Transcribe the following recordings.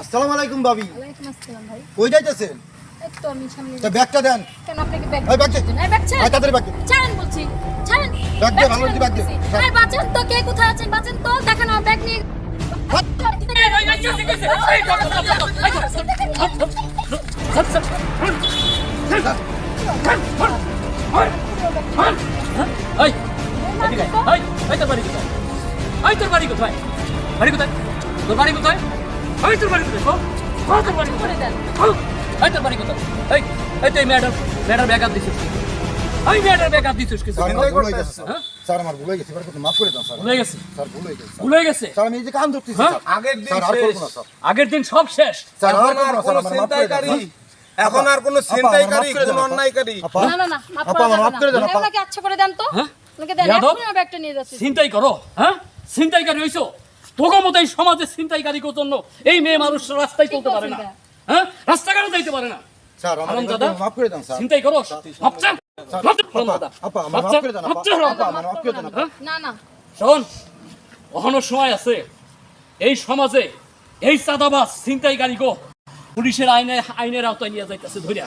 আসসালামু আলাইকুম ভাবি। ওয়ালাইকুম আসসালাম ভাই। কই যাইতেছেন? এই তো আমি সামনে তা ব্যাগটা দেন। কেন আপনাকে ব্যাগ এই ব্যাগ দে। এই ব্যাগ ছাড়েন। এই তাড়াতাড়ি ব্যাগ দে। ছাড়েন বলছি। ছাড়েন। ব্যাগ দে, ভালো করে ব্যাগ দে। এই বাঁচেন তো, কে কোথায় আছেন বাঁচেন তো, দেখেন আমার ব্যাগ নিয়ে করে দেন। স্যার, আমার ভুল হয়ে গেছে, স্যার। স্যার, আমার ভুল হয়ে গেছে। এবার একটু মাফ করে দেন, স্যার। স্যার, ভুল হয়ে গেছে, স্যার। স্যার, আমি এই যে কান ধরতেছি, স্যার। আগের দিন স্যার, আর করবো না, শেষ। স্যার। আগের দিন সব শেষ। স্যার, আর এখন করবো আর না, স্যার। কোনো আমার মাফ করে দেন, ছিনতাইকারী, স্যার। এখন আর কোনো আপা, ছিনতাইকারী, আমার মাফ করে দেন, কোনো আপা। অন্যায়কারী। আপা, না না না, মাফ আপা, করা আমার যাবে মাফ না। করে দেন, এই আপা। ওনাকে আচ্ছা করে দেন তো। হ্যাঁ? ওনাকে দেন, ইয়াদব? এখনই আমার ব্যাগটা নিয়ে যাচ্ছি। ছিনতাই করো, হ্যাঁ? ছিনতাইকারী হইছো? তোগো মতো এই সমাজে ছিনতাইকারী জন্য এই মেয়ে মানুষ রাস্তায় চলতে পারে না, হ্যাঁ? রাস্তাঘাটে যাইতে পারে না। স্যার, আমার আনন্দ এবার দাদা? মাফ করে দেন, স্যার। ছিনতাই করো, ভাবছেন? আপা, আমার মাফ করে দেন, আপা। আপা, আমার মাফ করে দেন, আপা। না না, শোন, এখনো সময় আছে। এই সমাজে এই চাঁদাবাজ ছিনতাইকারী পুলিশের আইনের আওতায় নিয়ে যাইতেছে ধরিয়া।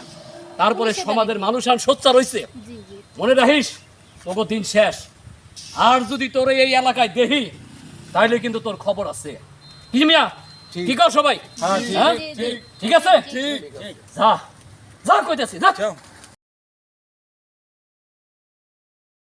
তারপরে সমাজের মানুষ আর সোচ্চার রয়েছে। জি জি। মনে রাখিস, তোর দিন শেষ। আর যদি তোর এই এলাকায় দেখি, তাহলে কিন্তু তোর খবর আছে। কি মিয়া, ঠিক আছে সবাই? হ্যাঁ, ঠিক। হ্যাঁ? জি, জি। ঠিক আছে, যা যা কইতেছি, যা।